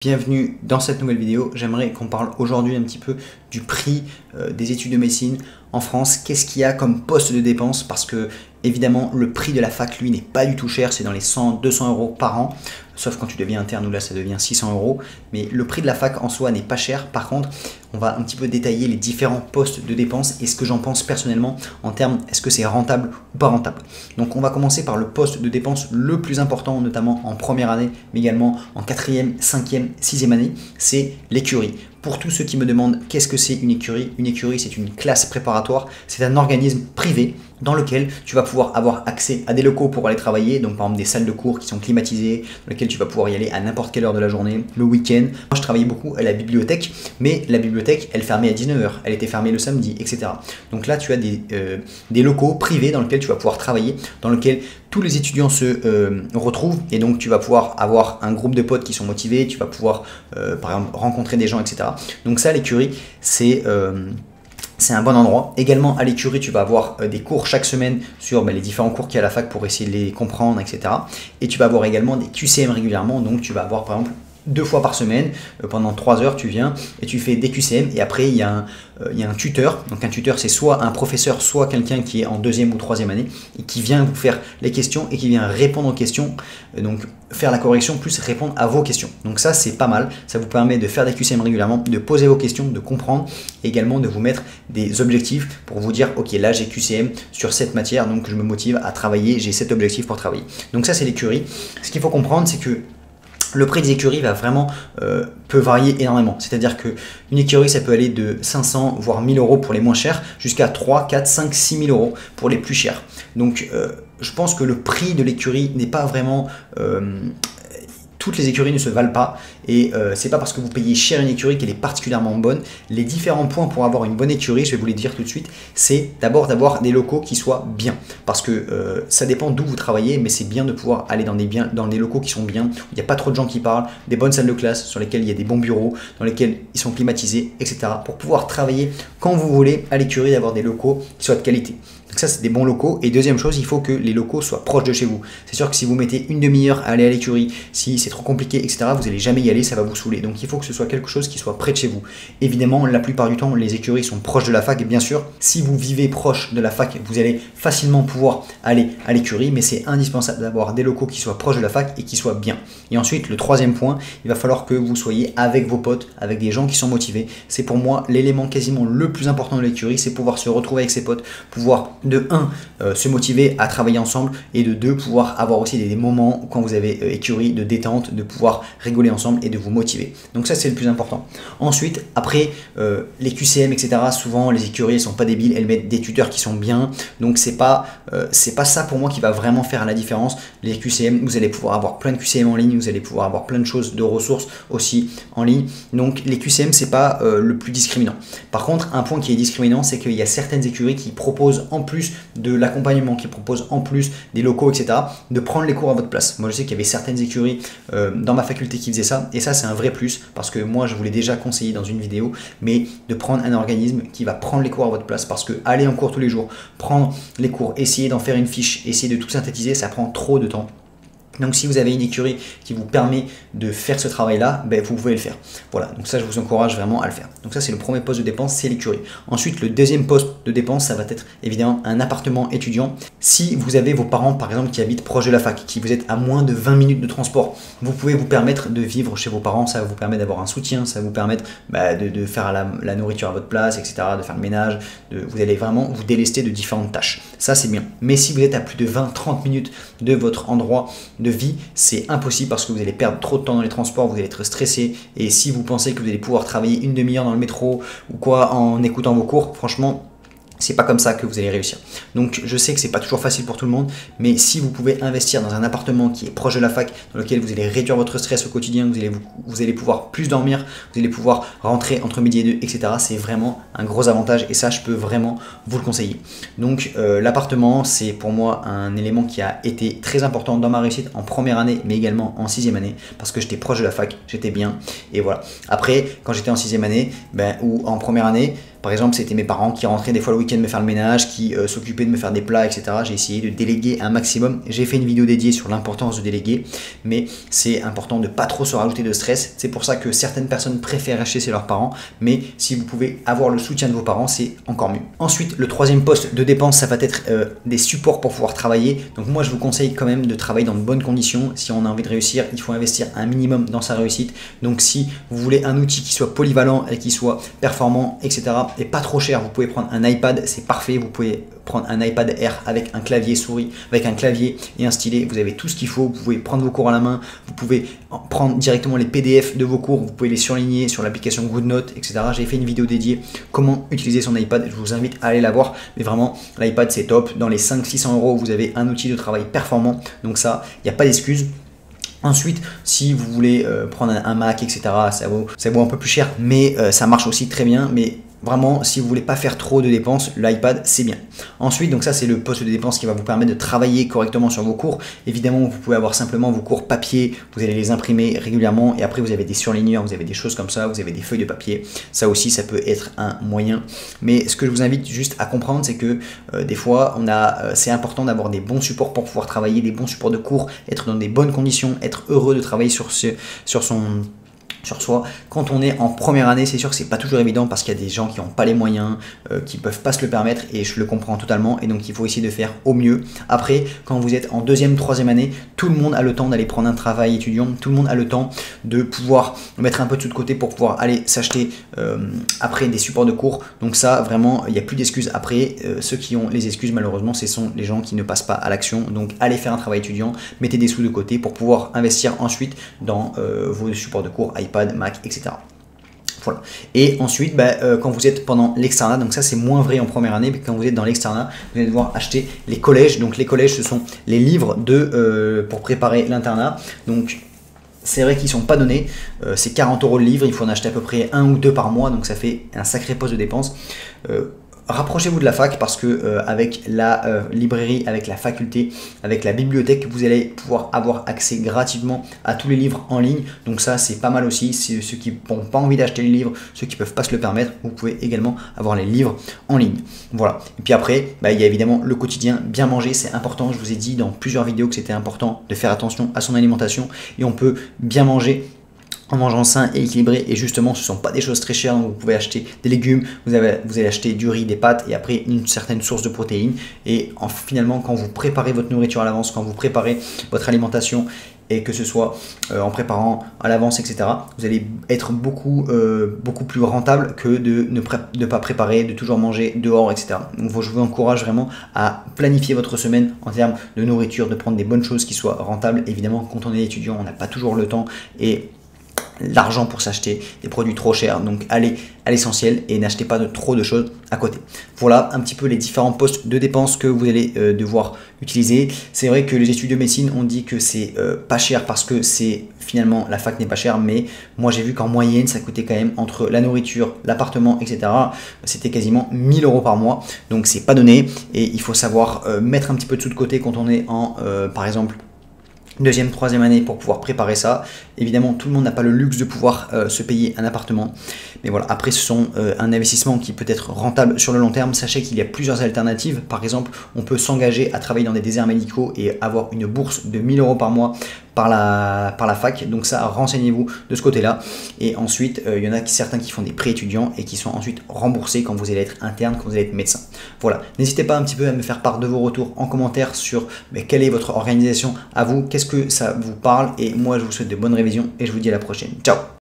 Bienvenue dans cette nouvelle vidéo. J'aimerais qu'on parle aujourd'hui un petit peu du prix des études de médecine en France. Qu'est-ce qu'il y a comme poste de dépense? Parce que évidemment le prix de la fac lui n'est pas du tout cher, c'est dans les 100-200 euros par an, sauf quand tu deviens interne où là ça devient 600 euros. Mais le prix de la fac en soi n'est pas cher. Par contre, on va un petit peu détailler les différents postes de dépense et ce que j'en pense personnellement en termes est-ce que c'est rentable ou pas rentable. Donc on va commencer par le poste de dépense le plus important, notamment en première année, mais également en quatrième, cinquième, sixième année, c'est l'écurie. Pour tous ceux qui me demandent qu'est-ce que c'est une écurie c'est une classe préparatoire, c'est un organisme privé dans lequel tu vas pouvoir avoir accès à des locaux pour aller travailler, donc par exemple des salles de cours qui sont climatisées, dans lesquelles tu vas pouvoir y aller à n'importe quelle heure de la journée, le week-end. Moi je travaillais beaucoup à la bibliothèque, mais la bibliothèque elle fermait à 19 h, elle était fermée le samedi, etc. Donc là tu as des locaux privés dans lesquels tu vas pouvoir travailler, dans lesquels tous les étudiants se retrouvent et donc tu vas pouvoir avoir un groupe de potes qui sont motivés, tu vas pouvoir par exemple rencontrer des gens, etc. Donc ça l'écurie c'est un bon endroit. Également à l'écurie, tu vas avoir des cours chaque semaine sur les différents cours qu'il y a à la fac pour essayer de les comprendre, etc. Et tu vas avoir également des QCM régulièrement. Donc tu vas avoir par exemple 2 fois par semaine, pendant 3 heures, tu viens et tu fais des QCM. Et après, il y a un tuteur. Donc un tuteur, c'est soit un professeur, soit quelqu'un qui est en deuxième ou troisième année et qui vient vous faire les questions et qui vient répondre aux questions. Donc faire la correction plus répondre à vos questions. Donc ça, c'est pas mal. Ça vous permet de faire des QCM régulièrement, de poser vos questions, de comprendre, et également de vous mettre des objectifs pour vous dire, ok, là j'ai QCM sur cette matière, donc je me motive à travailler, j'ai cet objectif pour travailler. Donc ça, c'est l'écurie. Ce qu'il faut comprendre, c'est que le prix des écuries va vraiment peut varier énormément. C'est-à-dire qu'une écurie, ça peut aller de 500 voire 1000 euros pour les moins chers jusqu'à 3, 4, 5, 6 000 euros pour les plus chers. Donc je pense que le prix de l'écurie n'est pas vraiment... toutes les écuries ne se valent pas et c'est pas parce que vous payez cher une écurie qu'elle est particulièrement bonne. Les différents points pour avoir une bonne écurie, je vais vous les dire tout de suite, c'est d'abord d'avoir des locaux qui soient bien parce que ça dépend d'où vous travaillez, mais c'est bien de pouvoir aller dans des locaux qui sont bien, où il n'y a pas trop de gens qui parlent, des bonnes salles de classe sur lesquelles il y a des bons bureaux, dans lesquels ils sont climatisés, etc. pour pouvoir travailler quand vous voulez à l'écurie, d'avoir des locaux qui soient de qualité. Donc ça, c'est des bons locaux. Et deuxième chose, il faut que les locaux soient proches de chez vous. C'est sûr que si vous mettez une demi-heure à aller à l'écurie, si c'est trop compliqué, etc., vous n'allez jamais y aller, ça va vous saouler. Donc il faut que ce soit quelque chose qui soit près de chez vous. Évidemment, la plupart du temps, les écuries sont proches de la fac. Et bien sûr, si vous vivez proche de la fac, vous allez facilement pouvoir aller à l'écurie. Mais c'est indispensable d'avoir des locaux qui soient proches de la fac et qui soient bien. Et ensuite, le troisième point, il va falloir que vous soyez avec vos potes, avec des gens qui sont motivés. C'est pour moi l'élément quasiment le plus important de l'écurie, c'est pouvoir se retrouver avec ses potes, pouvoir de 1, se motiver à travailler ensemble et de 2, pouvoir avoir aussi des moments quand vous avez écurie de détente, de pouvoir rigoler ensemble et de vous motiver. Donc ça, c'est le plus important. Ensuite, après, les QCM, etc., souvent les écuries ne sont pas débiles, elles mettent des tuteurs qui sont bien. Donc c'est pas ça pour moi qui va vraiment faire la différence. Les QCM, vous allez pouvoir avoir plein de QCM en ligne, vous allez pouvoir avoir plein de choses, de ressources aussi en ligne. Donc les QCM, c'est pas le plus discriminant. Par contre, un point qui est discriminant, c'est qu'il y a certaines écuries qui proposent en plus de l'accompagnement, qui propose en plus des locaux, etc., de prendre les cours à votre place. Moi, je sais qu'il y avait certaines écuries dans ma faculté qui faisaient ça, et ça, c'est un vrai plus, parce que moi, je vous l'ai déjà conseillé dans une vidéo, mais de prendre un organisme qui va prendre les cours à votre place, parce que aller en cours tous les jours, prendre les cours, essayer d'en faire une fiche, essayer de tout synthétiser, ça prend trop de temps. Donc si vous avez une écurie qui vous permet de faire ce travail-là, vous pouvez le faire. Voilà, donc ça je vous encourage vraiment à le faire. Donc ça c'est le premier poste de dépense, c'est l'écurie. Ensuite le deuxième poste de dépense, ça va être évidemment un appartement étudiant. Si vous avez vos parents par exemple qui habitent proche de la fac, qui vous êtes à moins de 20 minutes de transport, vous pouvez vous permettre de vivre chez vos parents, ça va vous permettre d'avoir un soutien, ça va vous permettre de faire la nourriture à votre place, etc., de faire le ménage, vous allez vraiment vous délester de différentes tâches. Ça c'est bien. Mais si vous êtes à plus de 20-30 minutes de votre endroit de vie, c'est impossible parce que vous allez perdre trop de temps dans les transports, vous allez être stressé et si vous pensez que vous allez pouvoir travailler une demi-heure dans le métro ou quoi en écoutant vos cours, franchement, c'est pas comme ça que vous allez réussir. Donc je sais que c'est pas toujours facile pour tout le monde, mais si vous pouvez investir dans un appartement qui est proche de la fac, dans lequel vous allez réduire votre stress au quotidien, vous allez pouvoir plus dormir, vous allez pouvoir rentrer entre midi et 2, etc. C'est vraiment un gros avantage et ça je peux vraiment vous le conseiller. Donc l'appartement c'est pour moi un élément qui a été très important dans ma réussite en première année, mais également en sixième année, parce que j'étais proche de la fac, j'étais bien et voilà. Après quand j'étais en sixième année ou en première année, Par exemple, c'était mes parents qui rentraient des fois le week-end me faire le ménage, qui s'occupaient de me faire des plats, etc. J'ai essayé de déléguer un maximum. J'ai fait une vidéo dédiée sur l'importance de déléguer, mais c'est important de pas trop se rajouter de stress. C'est pour ça que certaines personnes préfèrent rester chez leurs parents, mais si vous pouvez avoir le soutien de vos parents, c'est encore mieux. Ensuite, le troisième poste de dépense, ça va être des supports pour pouvoir travailler. Donc moi, je vous conseille quand même de travailler dans de bonnes conditions. Si on a envie de réussir, il faut investir un minimum dans sa réussite. Donc si vous voulez un outil qui soit polyvalent et qui soit performant, etc. et pas trop cher, vous pouvez prendre un iPad, c'est parfait. Vous pouvez prendre un iPad Air avec un clavier souris, avec un clavier et un stylet. Vous avez tout ce qu'il faut. Vous pouvez prendre vos cours à la main. Vous pouvez prendre directement les PDF de vos cours. Vous pouvez les surligner sur l'application GoodNote, etc. J'ai fait une vidéo dédiée comment utiliser son iPad. Je vous invite à aller la voir. Mais vraiment, l'iPad, c'est top. Dans les 500-600 euros, vous avez un outil de travail performant. Donc ça, il n'y a pas d'excuse. Ensuite, si vous voulez prendre un Mac, etc., ça vaut un peu plus cher, mais ça marche aussi très bien. Mais vraiment, si vous voulez pas faire trop de dépenses, l'iPad, c'est bien. Ensuite, donc ça, c'est le poste de dépense qui va vous permettre de travailler correctement sur vos cours. Évidemment, vous pouvez avoir simplement vos cours papier, vous allez les imprimer régulièrement et après, vous avez des surligneurs, vous avez des choses comme ça, vous avez des feuilles de papier. Ça aussi, ça peut être un moyen. Mais ce que je vous invite juste à comprendre, c'est que des fois, c'est important d'avoir des bons supports pour pouvoir travailler, des bons supports de cours, être dans des bonnes conditions, être heureux de travailler sur soi. Quand on est en première année, c'est sûr que c'est pas toujours évident parce qu'il y a des gens qui n'ont pas les moyens, qui peuvent pas se le permettre et je le comprends totalement et donc il faut essayer de faire au mieux. Après, quand vous êtes en deuxième, troisième année, tout le monde a le temps d'aller prendre un travail étudiant, tout le monde a le temps de pouvoir mettre un peu de sous de côté pour pouvoir aller s'acheter après des supports de cours. Donc ça, vraiment, il n'y a plus d'excuses. Après, ceux qui ont les excuses, malheureusement, ce sont les gens qui ne passent pas à l'action. Donc allez faire un travail étudiant, mettez des sous de côté pour pouvoir investir ensuite dans vos supports de cours, iPad, Mac, etc. Voilà. Et ensuite, quand vous êtes pendant l'externat, donc ça c'est moins vrai en première année, mais quand vous êtes dans l'externat, vous allez devoir acheter les collèges. Donc les collèges, ce sont les livres pour préparer l'internat. Donc c'est vrai qu'ils ne sont pas donnés, c'est 40 € le livre, il faut en acheter à peu près 1 ou 2 par mois, donc ça fait un sacré poste de dépense. Rapprochez-vous de la fac parce que avec la librairie, avec la faculté, avec la bibliothèque, vous allez pouvoir avoir accès gratuitement à tous les livres en ligne. Donc ça, c'est pas mal aussi. Ceux qui n'ont pas envie d'acheter les livres, ceux qui ne peuvent pas se le permettre, vous pouvez également avoir les livres en ligne. Voilà. Et puis après, il y a évidemment le quotidien. Bien manger, c'est important. Je vous ai dit dans plusieurs vidéos que c'était important de faire attention à son alimentation et on peut bien manger en mangeant sain et équilibré, et justement ce ne sont pas des choses très chères, donc vous pouvez acheter des légumes, vous allez acheter du riz, des pâtes et après une certaine source de protéines et finalement quand vous préparez votre nourriture à l'avance, quand vous préparez votre alimentation et que ce soit en préparant à l'avance, etc., vous allez être beaucoup plus rentable que de ne pas préparer, de toujours manger dehors, etc. Donc je vous encourage vraiment à planifier votre semaine en termes de nourriture, de prendre des bonnes choses qui soient rentables. Évidemment, quand on est étudiant, on n'a pas toujours le temps et l'argent pour s'acheter des produits trop chers, donc allez à l'essentiel et n'achetez pas trop de choses à côté. Voilà un petit peu les différents postes de dépenses que vous allez devoir utiliser. C'est vrai que les études de médecine ont dit que c'est pas cher parce que finalement la fac n'est pas chère, mais moi j'ai vu qu'en moyenne ça coûtait quand même entre la nourriture, l'appartement, etc. c'était quasiment 1 000 € par mois, donc c'est pas donné et il faut savoir mettre un petit peu de sous de côté quand on est en par exemple deuxième, troisième année pour pouvoir préparer ça. Évidemment, tout le monde n'a pas le luxe de pouvoir se payer un appartement. Mais voilà, après, ce sont un investissement qui peut être rentable sur le long terme. Sachez qu'il y a plusieurs alternatives. Par exemple, on peut s'engager à travailler dans des déserts médicaux et avoir une bourse de 1 000 € par mois par la fac. Donc ça, renseignez-vous de ce côté-là. Et ensuite, il y en a certains qui font des prêts étudiants et qui sont ensuite remboursés quand vous allez être interne, quand vous allez être médecin. Voilà, n'hésitez pas un petit peu à me faire part de vos retours en commentaire sur quelle est votre organisation à vous, qu'est-ce que ça vous parle. Et moi, je vous souhaite de bonnes révisions et je vous dis à la prochaine. Ciao!